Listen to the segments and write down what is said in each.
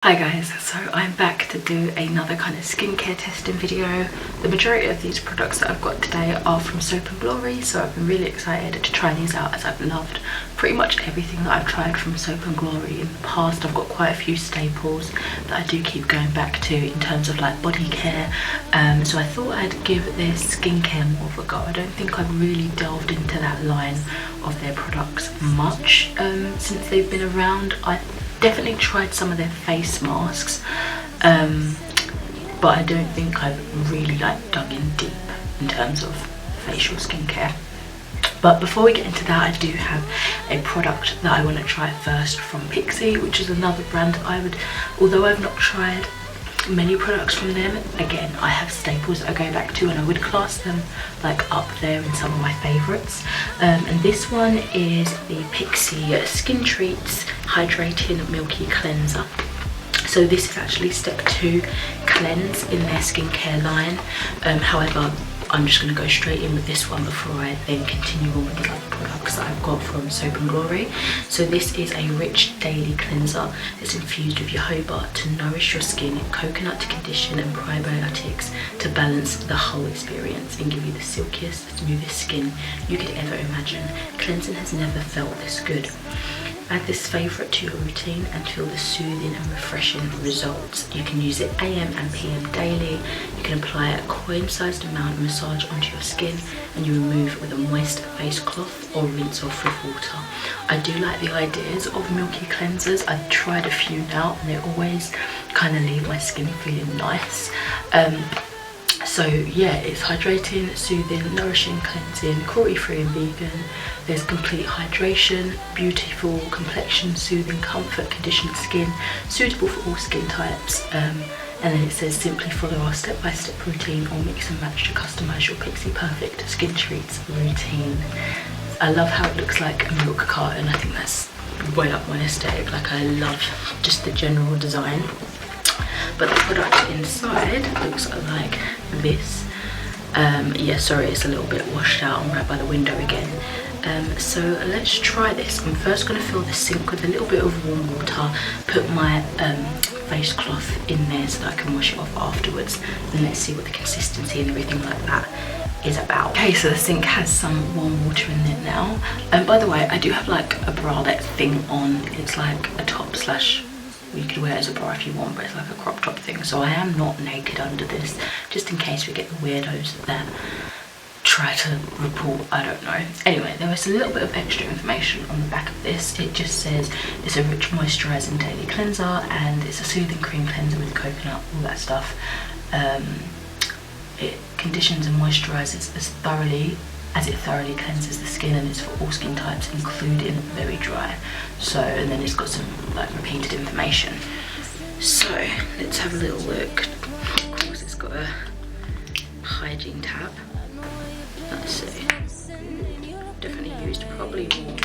Hi guys, so I'm back to do another kind of skincare testing video. The majority of these products that I've got today are from Soap&Glory, so I've been really excited to try these out as I've loved pretty much everything that I've tried from Soap&Glory in the past. I've got quite a few staples that I do keep going back to in terms of like body care, so I thought I'd give their skincare more of a go. I don't think I've really delved into that line of their products much since they've been around. I definitely tried some of their face masks, but I don't think I've really like dug in deep in terms of facial skincare. But before we get into that, I do have a product that I want to try first from Pixie, which is another brand I would, although I've not tried many products from them, again I have staples that I go back to and I would class them like up there in some of my favorites, and this one is the Pixie Skintreats Hydrating Milky Cleanser. So this is actually step 2 cleanse in their skincare line. However, I'm just going to go straight in with this one before I then continue on with the other products that I've got from Soap&Glory. So this is a rich daily cleanser that's infused with jojoba to nourish your skin, coconut to condition, and probiotics to balance the whole experience and give you the silkiest, smoothest skin you could ever imagine. Cleansing has never felt this good. Add this favourite to your routine and feel the soothing and refreshing results. You can use it AM and PM daily. You can apply a coin-sized amount of massage onto your skin and you remove with a moist face cloth or rinse off with water. I do like the ideas of milky cleansers. I've tried a few now and they always kind of leave my skin feeling nice. So yeah, it's hydrating, soothing, nourishing, cleansing, cruelty-free and vegan. There's complete hydration, beautiful complexion, soothing, comfort, conditioned skin, suitable for all skin types. And then it says simply follow our step-by-step routine or mix and match to customise your Pixie Perfect Skintreats routine. I love how it looks like a milk carton. I think that's way up my aesthetic. Like, I love just the general design. But the product inside looks like this. Yeah, sorry, it's a little bit washed out. I'm right by the window again. So let's try this. I'm first going to fill the sink with a little bit of warm water, put my face cloth in there so that I can wash it off afterwards, and let's see what the consistency and everything like that is about. Okay, so the sink has some warm water in there now. And by the way, I do have like a bralette thing on. It's like a top slash, you could wear it as a bra if you want, but it's like a crop top thing, so I am not naked under this, just in case we get the weirdos that try to report, I don't know. Anyway, there is a little bit of extra information on the back of this. It just says it's a rich moisturising daily cleanser and it's a soothing cream cleanser with coconut, all that stuff. It conditions and moisturises as it thoroughly cleanses the skin, and it's for all skin types including very dry. So, and then it's got some like repeated information. So let's have a little look. Of course it's got a hygiene tab. Let's see. Definitely used probably more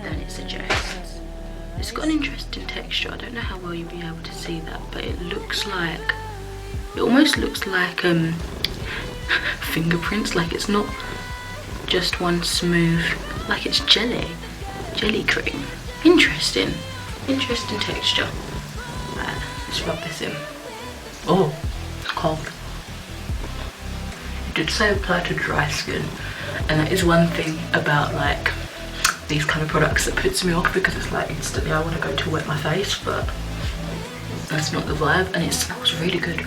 than it suggests. It's got an interesting texture. I don't know how well you'll be able to see that, but it looks like, it almost looks like fingerprints. Like, it's not just one smooth, like it's jelly cream. Interesting texture. Right, let's rub this in. Oh, it's cold. It did say apply to dry skin, and that is one thing about like these kind of products that puts me off, because it's like instantly I want to go to wet my face, but that's not the vibe. And it smells really good.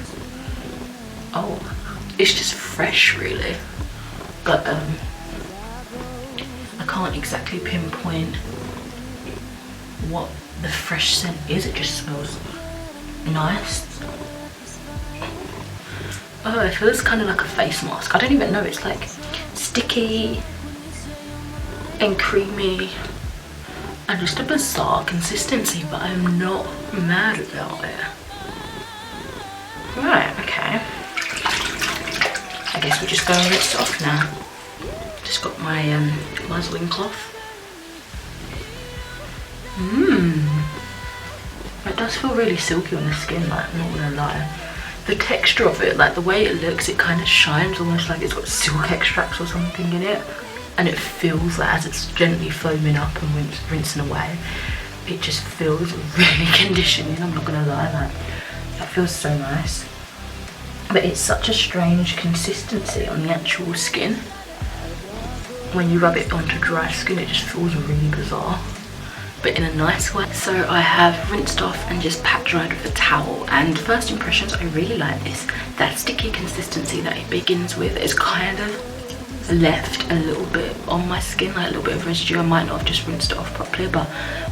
Oh, it's just fresh really, but I can't exactly pinpoint what the fresh scent is. It just smells nice. Oh, it feels kind of like a face mask. I don't even know, it's like sticky and creamy and just a bizarre consistency, but I'm not mad about it. Right, okay. I guess we're just going to rinse it off now. Just got my muslin cloth. It does feel really silky on the skin, like, I'm not gonna lie. The texture of it, like the way it looks, it kind of shines almost like it's got silk extracts or something in it, and it feels like as it's gently foaming up and rinsing away, it just feels really conditioning, I'm not gonna lie, like that feels so nice. But it's such a strange consistency on the actual skin. When you rub it onto dry skin, it just feels really bizarre, but in a nice way. So I have rinsed off and just pat dried with a towel, and first impressions, I really like this. That sticky consistency that it begins with is kind of left a little bit on my skin, like a little bit of residue. I might not have just rinsed it off properly, but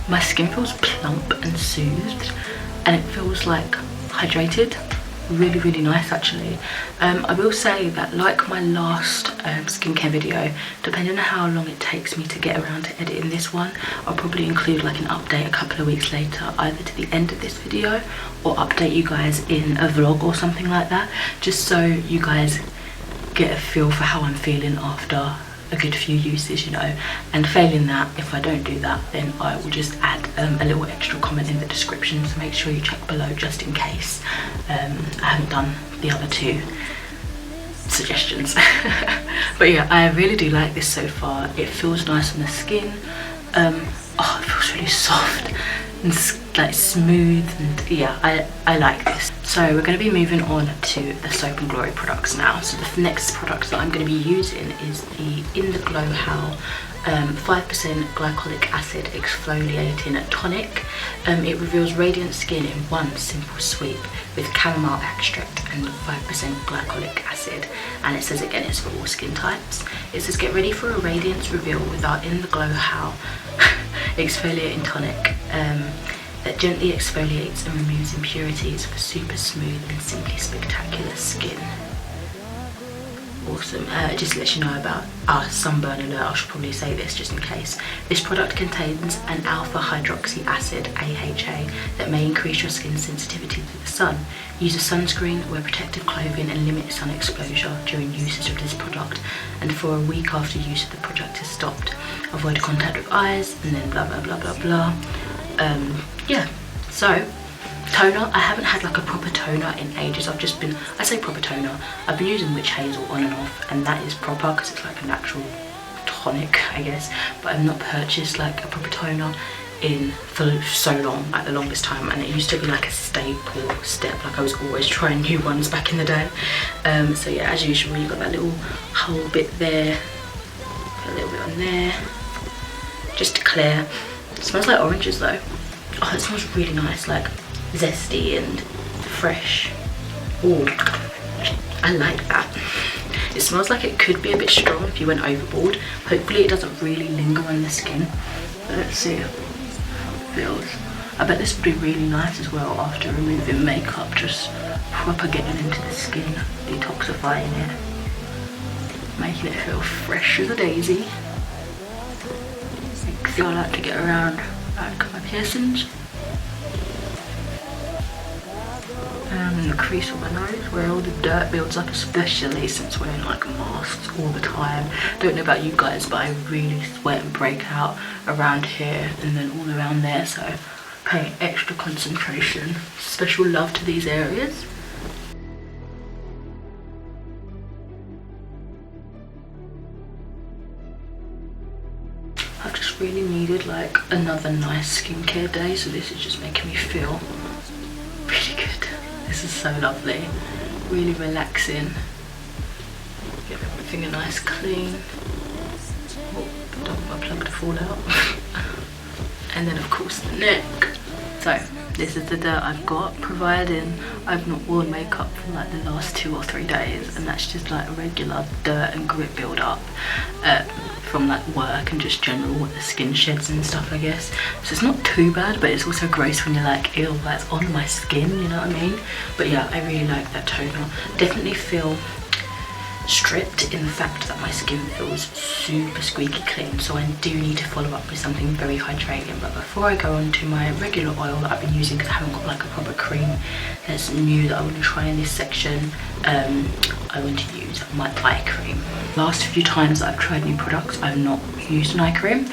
my skin feels plump and soothed, and it feels like hydrated. Really, really nice actually. I will say that, like my last skincare video, depending on how long it takes me to get around to editing this one, I'll probably include like an update a couple of weeks later, either to the end of this video or update you guys in a vlog or something like that, just so you guys get a feel for how I'm feeling after a good few uses, you know. And failing that, if I don't do that, then I will just add a little extra comment in the description, so make sure you check below just in case. I haven't done the other two suggestions. But yeah, I really do like this so far. It feels nice on the skin. Oh, it feels really soft and like smooth, and yeah, I like this. So we're going to be moving on to the Soap and Glory products now. So the next product that I'm going to be using is the In the Glow How 5% glycolic acid exfoliating tonic. It reveals radiant skin in one simple sweep with chamomile extract and 5% glycolic acid, and it says again it's for all skin types. It says get ready for a radiance reveal with our In the Glow How exfoliating tonic that gently exfoliates and removes impurities for super smooth and simply spectacular skin. Awesome. It just lets you know about our Sunburn Alert. I should probably say this just in case. This product contains an alpha hydroxy acid, AHA, that may increase your skin's sensitivity to the sun. Use a sunscreen, wear protective clothing and limit sun exposure during usage of this product, and for a week after use of the product is stopped. Avoid contact with eyes, and then blah blah blah blah blah. Yeah, so toner, I haven't had like a proper toner in ages. I've just been, I say proper toner, I've been using Witch Hazel on and off, and that is proper because it's like a natural tonic, I guess, but I've not purchased like a proper toner for so long, like the longest time, and it used to be like a staple step, like I was always trying new ones back in the day. So yeah, as usual, you've got that little whole bit there, put a little bit on there, just to clear. It smells like oranges though. Oh, it smells really nice, like zesty and fresh. Oh, I like that. It smells like it could be a bit strong if you went overboard. Hopefully it doesn't really linger on the skin. But let's see how it feels. I bet this would be really nice as well after removing makeup, just proper getting into the skin, detoxifying it, making it feel fresh as a daisy. I like to get around like my piercings and the crease of my nose where all the dirt builds up, especially since wearing like masks all the time. Don't know about you guys, but I really sweat and break out around here and then all around there, so pay extra concentration, special love to these areas. I've just really needed like another nice skincare day, so this is just making me feel really good. This is so lovely, really relaxing. Give everything a nice clean. Oh, don't want my plug to fall out. And then of course the neck. So this is the dirt I've got, providing I've not worn makeup for like the last 2 or 3 days, and that's just like regular dirt and grit build up from like work and just general what the skin sheds and stuff, I guess. So it's not too bad, but it's also gross when you're like, ew, that's on my skin, you know what I mean? But yeah, I really like that toner. Definitely feel stripped in the fact that my skin feels super squeaky clean, so I do need to follow up with something very hydrating. But before I go on to my regular oil that I've been using, because I haven't got like a proper cream that's new that I want to try in this section, I want to use my eye cream. Last few times that I've tried new products, I've not used an eye cream,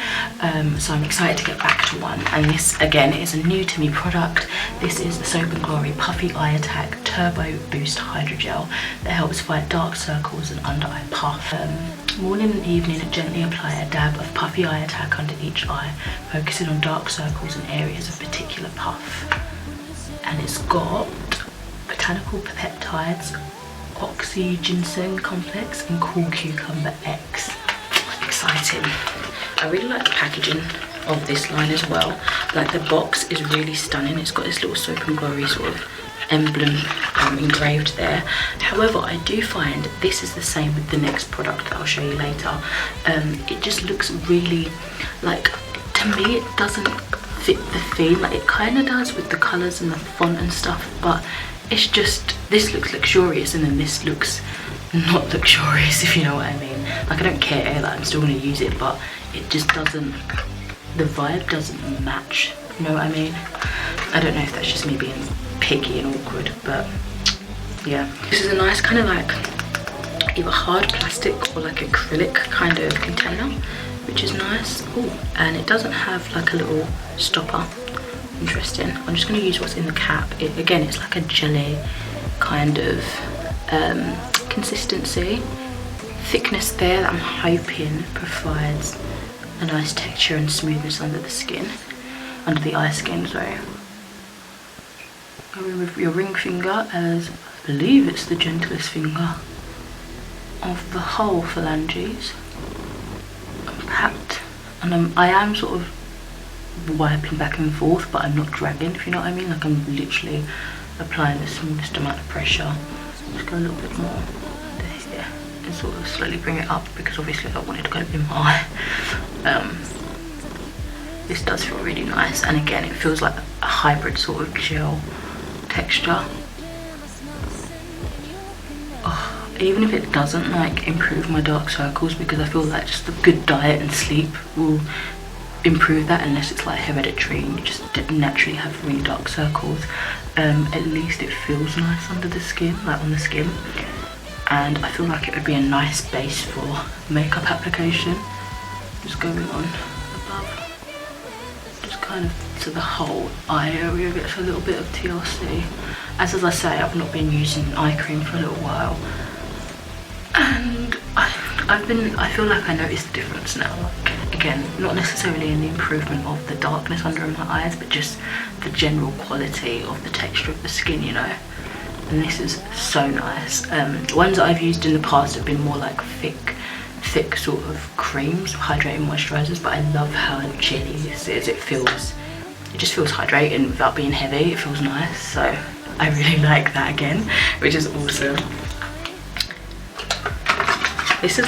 so I'm excited to get back to one. And this again is a new to me product. This is the Soap&Glory Puffy Eye Attack Turbo Boost Hydrogel that helps fight dark circles and under eye puff. Morning and evening, gently apply a dab of Puffy eye attack under each eye, focusing on dark circles and areas of particular puff. And it's got botanical peptides, oxy ginseng complex, and cool cucumber X. Exciting. I really like the packaging of this line as well. Like, the box is really stunning. It's got this little Soap and Glory sort of emblem engraved there. However, I do find this is the same with the next product that I'll show you later. It just looks really, like, to me it doesn't fit the theme. Like, it kind of does with the colours and the font and stuff, but it's just, this looks luxurious and then this looks not luxurious, if you know what I mean. Like, I don't care, like, I'm still going to use it, but it just doesn't, the vibe doesn't match, you know what I mean. I don't know if that's just me being picky and awkward, but yeah. This is a nice kind of like either hard plastic or like acrylic kind of container, which is nice. Oh, and it doesn't have like a little stopper. Interesting. I'm just going to use what's in the cap. Again, it's like a jelly kind of consistency, thickness there that I'm hoping provides a nice texture and smoothness under the skin, under the eye skin, sorry. Go in with your ring finger, as I believe it's the gentlest finger of the whole phalanges. I'm packed, and I am sort of wiping back and forth, but I'm not dragging, if you know what I mean. Like, I'm literally applying the smallest amount of pressure. Just go a little bit more under here and sort of slowly bring it up, because obviously I don't want it to go in my eye. This does feel really nice, and again, it feels like a hybrid sort of gel texture. Oh, even if it doesn't like improve my dark circles, because I feel like just a good diet and sleep will improve that, unless it's like hereditary and you just naturally have really dark circles. At least it feels nice under the skin, like on the skin, and I feel like it would be a nice base for makeup application. Just going on above, just kind of to the whole eye area, gets a little bit of TLC. As I say, I've not been using eye cream for a little while, and I feel like I notice the difference now. Like, again, not necessarily in the improvement of the darkness under my eyes, but just the general quality of the texture of the skin, you know. And this is so nice. Ones that I've used in the past have been more like thick sort of creams, hydrating moisturizers, but I love how jelly this is. It just feels hydrating without being heavy. It feels nice, so I really like that again, which is awesome. This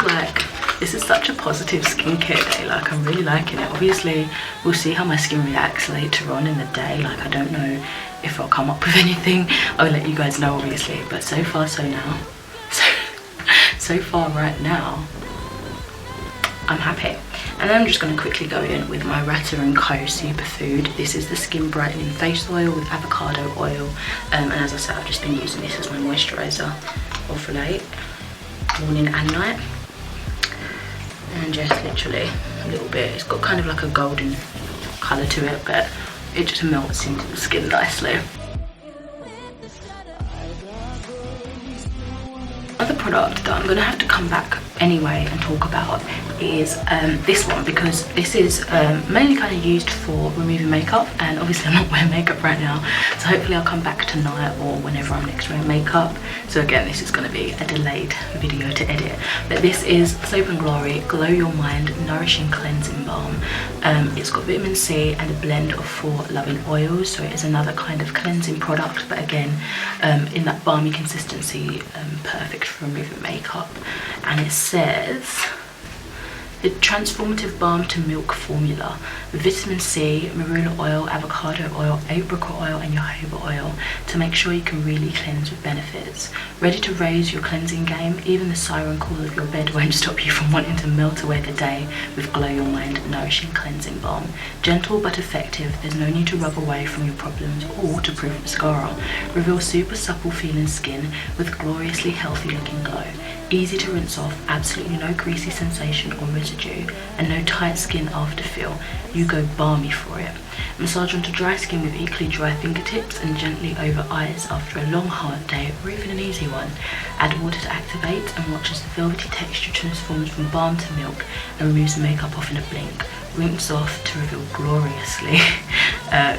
is such a positive skincare day. Like, I'm really liking it. Obviously, we'll see how my skin reacts later on in the day. Like, I don't know if I'll come up with anything. I'll let you guys know, obviously, but so far so far right now, I'm happy. And then I'm just going to quickly go in with my Ratter & Co Superfood. This is the Skin Brightening Face Oil with avocado oil. And as I said, I've just been using this as my moisturiser of late, morning and night. And just literally a little bit. It's got kind of like a golden colour to it, but it just melts into the skin nicely. Another product that I'm going to have to come back anyway and talk about is this one, because this is mainly kind of used for removing makeup, and obviously I'm not wearing makeup right now, so hopefully I'll come back tonight or whenever I'm next wearing makeup. So again, this is going to be a delayed video to edit, but this is Soap&Glory Glow Your Mind Nourishing Cleansing Balm. It's got vitamin C and a blend of 4 loving oils, so it is another kind of cleansing product, but again in that balmy consistency, perfect for removing makeup. And it says the transformative balm to milk formula with vitamin C, marula oil, avocado oil, apricot oil and jojoba oil to make sure you can really cleanse with benefits. Ready to raise your cleansing game? Even the siren call of your bed won't stop you from wanting to melt away the day with Glow Your Mind Nourishing Cleansing Balm. Gentle but effective, there's no need to rub away from your problems or to prevent mascara. Reveal super supple feeling skin with gloriously healthy looking glow. Easy to rinse off, absolutely no greasy sensation or residue residue and no tight skin after feel, you go balmy for it. Massage onto dry skin with equally dry fingertips and gently over eyes after a long hard day or even an easy one. Add water to activate and watch as the velvety texture transforms from balm to milk and removes the makeup off in a blink. Rinse off to reveal gloriously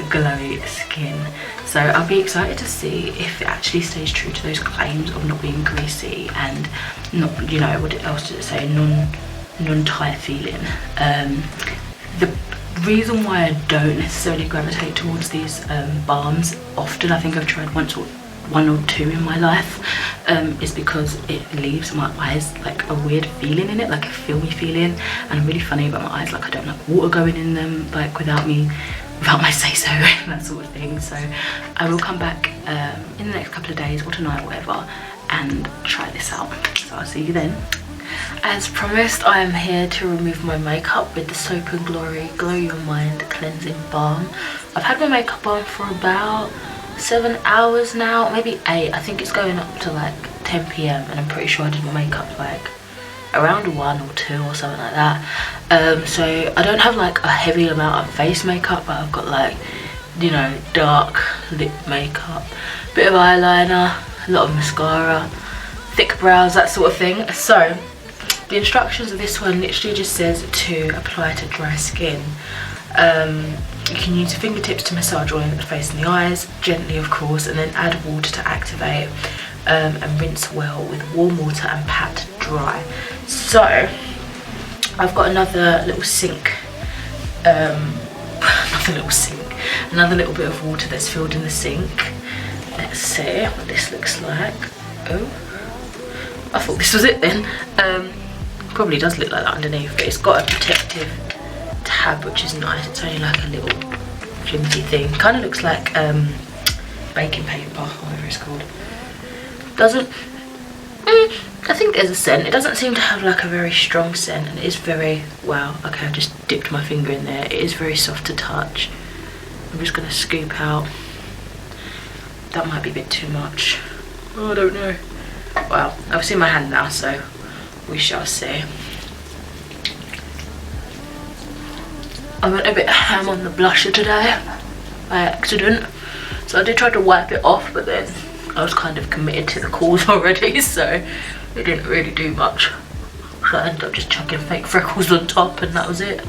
glowy skin. So I'll be excited to see if it actually stays true to those claims of not being greasy and not, you know, what else did it say, non-tight feeling. The reason why I don't necessarily gravitate towards these balms often, I think I've tried one or two in my life, is because it leaves my eyes like a weird feeling in it, like a filmy feeling, and I'm really funny about my eyes, like I don't like water going in them, like without my say so, that sort of thing. So I will come back in the next couple of days or tonight or whatever and try this out. So I'll see you then. As promised, I am here to remove my makeup with the Soap&Glory Glow Your Mind Cleansing Balm. I've had my makeup on for about 7 hours now, maybe 8. I think it's going up to like 10 PM and I'm pretty sure I did my makeup like around 1 or 2 or something like that. So I don't have like a heavy amount of face makeup, but I've got like, you know, dark lip makeup, bit of eyeliner, a lot of mascara, thick brows, that sort of thing. So the instructions of this one literally just says to apply to dry skin. You can use your fingertips to massage oil in the face and the eyes, gently of course, and then add water to activate, and rinse well with warm water and pat dry. So I've got another little sink, another little bit of water that's filled in the sink. Let's see what this looks like. Oh, I thought this was it then. Probably does look like that underneath, but it's got a protective tab, which is nice. It's only like a little flimsy thing. Kind of looks like baking paper, whatever it's called. Doesn't, I think there's a scent. It doesn't seem to have like a very strong scent, and it is very, wow, okay, I just dipped my finger in there. It is very soft to touch. I'm just gonna scoop out. That might be a bit too much. Oh, I don't know. Well, I've seen my hand now, so we shall see. I went a bit ham on the blusher today by accident, so I did try to wipe it off, but then I was kind of committed to the cause already, so it didn't really do much. So I ended up just chucking fake freckles on top, and that was it.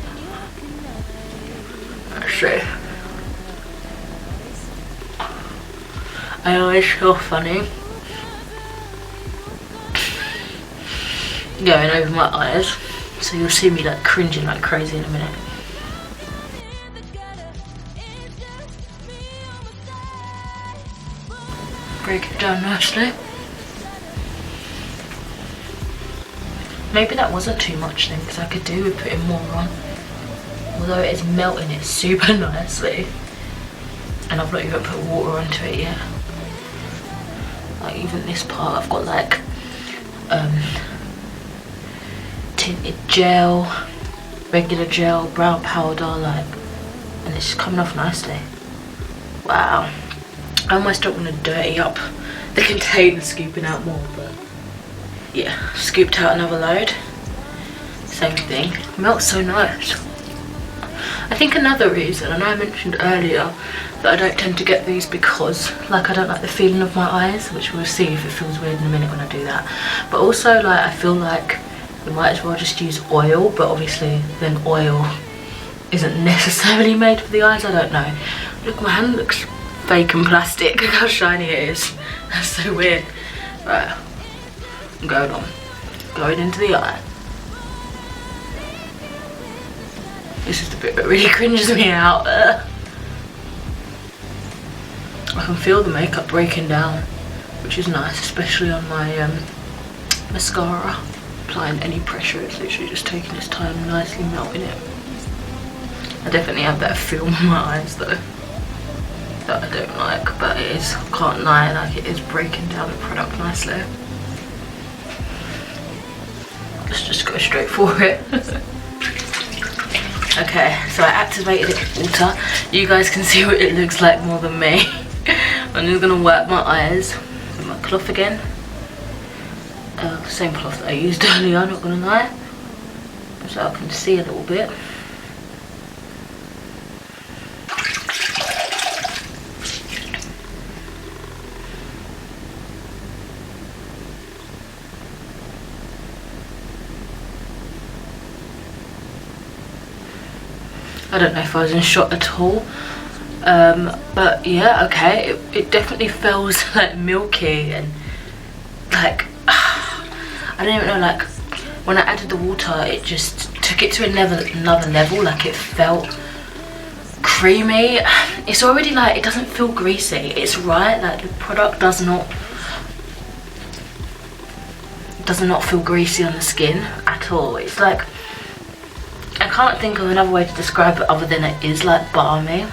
Let's see. I always feel funny going over my eyes, so you'll see me like cringing like crazy in a minute. Break it down nicely. Maybe that wasn't too much then, because I could do with putting more on, although it is melting it super nicely, and I've not even put water onto it yet. Like even this part I've got like tinted gel, regular gel, brow powder, like, and it's coming off nicely. Wow. I almost don't want to dirty up the container scooping out more, but yeah, scooped out another load. Same thing. Melts so nice. I think another reason, and I mentioned earlier that I don't tend to get these because like I don't like the feeling of my eyes, which we'll see if it feels weird in a minute when I do that. But also like I feel like we might as well just use oil, but obviously then oil isn't necessarily made for the eyes, I don't know. Look, my hand looks fake and plastic. Look how shiny it is. That's so weird. Right, I'm going into the eye. This is the bit that really cringes me out. I can feel the makeup breaking down, which is nice, especially on my mascara. Applying any pressure, it's literally just taking its time, nicely melting it. I definitely have that film in my eyes though, that I don't like, but it is, can't lie, like it is breaking down the product nicely. Let's just go straight for it. Okay, so I activated it with water. You guys can see what it looks like more than me. I'm just gonna wipe my eyes with my cloth again. Same cloth that I used earlier, I'm not gonna lie. so I can see a little bit. I don't know if I was in shot at all, but yeah, okay, it definitely feels like milky, and like I don't even know, like when I added the water it just took it to another level. Like it felt creamy. It's already like, it doesn't feel greasy, it's right, like the product does not feel greasy on the skin at all. It's like, I can't think of another way to describe it other than it is like balmy,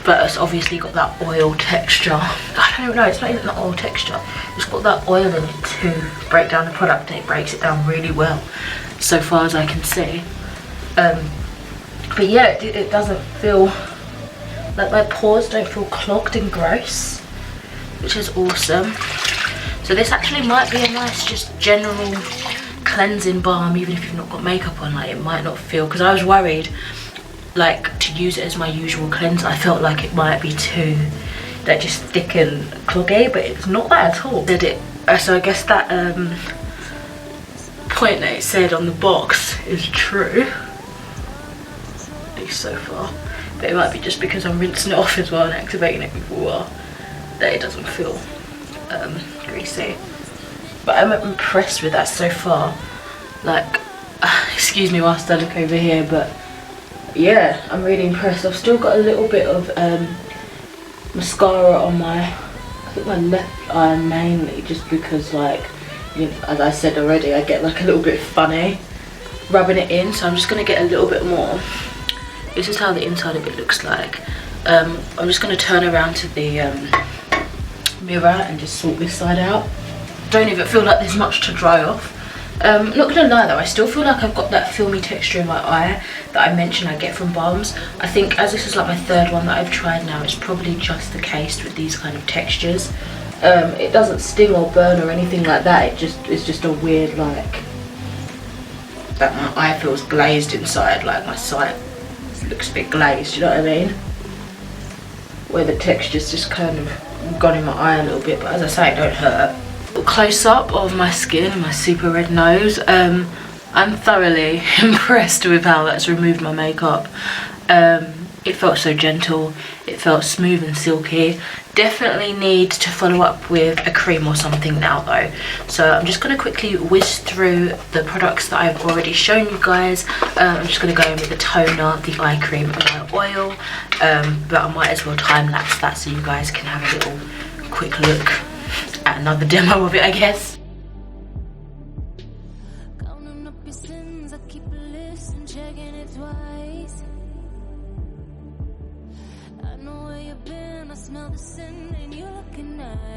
but it's obviously got that oil texture. I don't even know, it's not even the oil texture, it's got that oil in it to break down the product, and it breaks it down really well so far as I can see. But yeah, it doesn't feel like, my pores don't feel clogged and gross, which is awesome. So this actually might be a nice just general cleansing balm, even if you've not got makeup on. Like it might not feel, because I was worried like to use it as my usual cleanser. I felt like it might be too like just thick and cloggy, but it's not that at all. Did it? So I guess that point that it said on the box is true, at least so far. But it might be just because I'm rinsing it off as well and activating it with water that it doesn't feel greasy. But I'm impressed with that so far. Like, excuse me whilst I look over here, but yeah, I'm really impressed. I've still got a little bit of mascara on my, I think my left eye mainly, just because, like, you know, as I said already, I get like a little bit funny rubbing it in, so I'm just gonna get a little bit more. This is how the inside of it looks like. I'm just gonna turn around to the mirror and just sort this side out. Don't even feel like there's much to dry off. Not gonna lie though, I still feel like I've got that filmy texture in my eye that I mentioned I get from balms. I think as this is like my third one that I've tried now, it's probably just the case with these kind of textures. It doesn't sting or burn or anything like that. It's just a weird, like, that my eye feels glazed inside, like my side looks a bit glazed, you know what I mean? Where the texture's just kind of gone in my eye a little bit, but as I say, it don't hurt. Close up of my skin and my super red nose. I'm thoroughly impressed with how that's removed my makeup. It felt so gentle, it felt smooth and silky. Definitely need to follow up with a cream or something now though. So I'm just going to quickly whiz through the products that I've already shown you guys. I'm just going to go in with the toner, the eye cream and my oil. But I might as well time lapse that so you guys can have a little quick look at another demo of it, I guess. Counting up your sins, I keep a list and checking it twice. I know where you've been, I smell the sin and you're looking nice.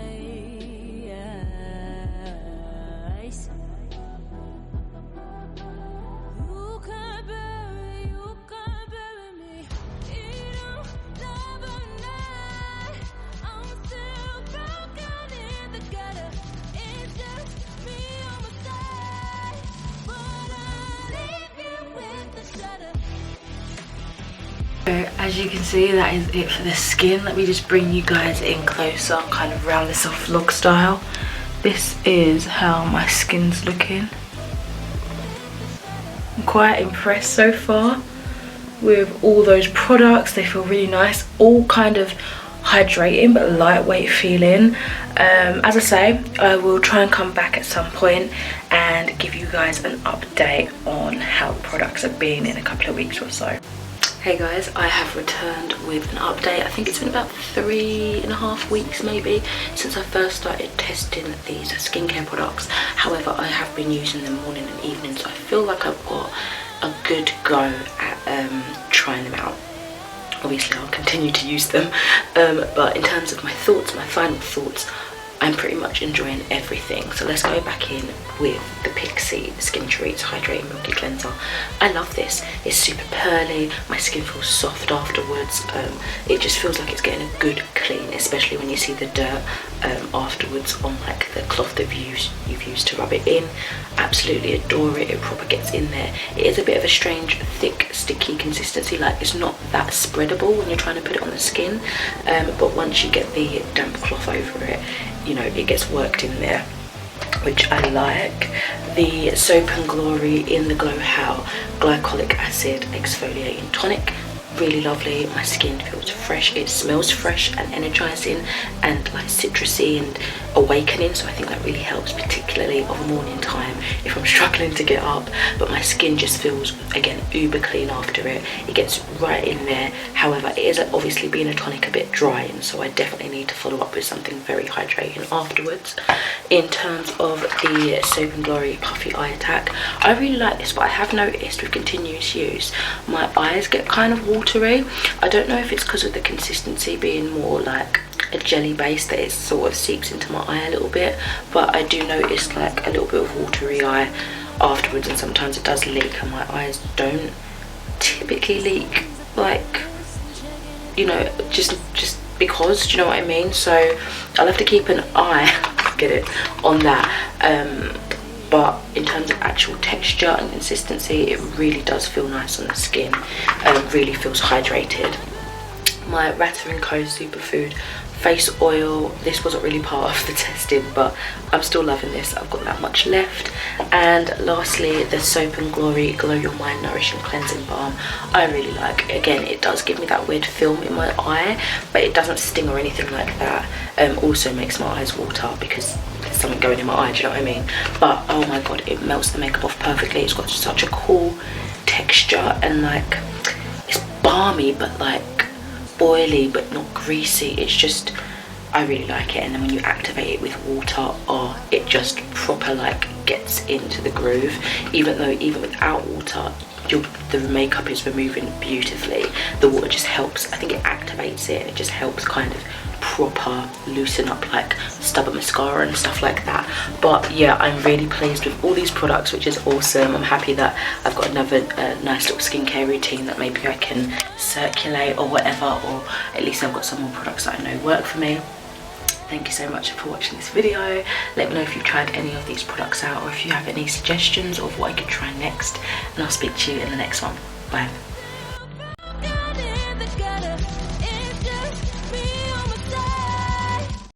You can't bury me. You don't love a night. I'm still broken in the gutter. It's just me on my side, but I leave you with the shudder. So as you can see, that is it for the skin. Let me just bring you guys in closer, kind of round this off vlog style. This is how my skin's looking. I'm quite impressed so far with all those products. They feel really nice, all kind of hydrating but lightweight feeling. As I say, I will try and come back at some point and give you guys an update on how the products have been in a couple of weeks or so. Hey guys, I have returned with an update. I think it's been about 3.5 weeks maybe since I first started testing these skincare products. However, I have been using them morning and evening, so I feel like I've got a good go at trying them out. Obviously I'll continue to use them, but in terms of my thoughts, my final thoughts I'm pretty much enjoying everything. So let's go back in with the Pixi Skintreats Hydrating Milky Cleanser. I love this. It's super pearly. My skin feels soft afterwards. It just feels like it's getting a good clean, especially when you see the dirt afterwards on like the cloth that you've used to rub it in. Absolutely adore it. It proper gets in there. It is a bit of a strange, thick, sticky consistency. Like it's not that spreadable when you're trying to put it on the skin. But once you get the damp cloth over it, you know, it gets worked in there, which I like. The Soap and Glory in the Howdee-haie Glycolic Acid Exfoliating Tonic. Really lovely. My skin feels fresh. It smells fresh and energizing and like citrusy and awakening, so I think that really helps, particularly of a morning time if I'm struggling to get up. But my skin just feels, again, uber clean after it. It gets right in there. However, it is obviously being a tonic a bit drying, so I definitely need to follow up with something very hydrating afterwards. In terms of the Soap and Glory Puffy Eye Attack, I really like this, but I have noticed with continuous use my eyes get kind of watery. I don't know if it's because of the consistency being more like a jelly base that it sort of seeps into my eye a little bit, but I do notice like a little bit of watery eye afterwards, and sometimes it does leak, and my eyes don't typically leak, like, you know, just because, do you know what I mean? So I'll have to keep an eye get it on that. But in terms of actual texture and consistency, it really does feel nice on the skin. Really feels hydrated. My Ratta & Co Superfood face oil, this wasn't really part of the testing, but I'm still loving this. I've got that much left. And lastly, the Soap and Glory Glow Your Mind Nourishing Cleansing Balm. I really like. Again, it does give me that weird film in my eye, but it doesn't sting or anything like that. Also makes my eyes water because there's something going in my eye, do you know what I mean? But oh my god, it melts the makeup off perfectly. It's got such a cool texture, and like, it's balmy but like oily but not greasy. It's just, I really like it. And then when you activate it with water, oh, it just proper like gets into the groove. Even without water, the makeup is removing beautifully. The water just helps. I think it activates it, and it just helps kind of proper loosen up like stubborn mascara and stuff like that. But yeah, I'm really pleased with all these products, which is awesome. I'm happy that I've got another nice little skincare routine that maybe I can circulate or whatever, or at least I've got some more products that I know work for me. Thank you so much for watching this video. Let me know if you've tried any of these products out, or if you have any suggestions of what I could try next, and I'll speak to you in the next one. Bye.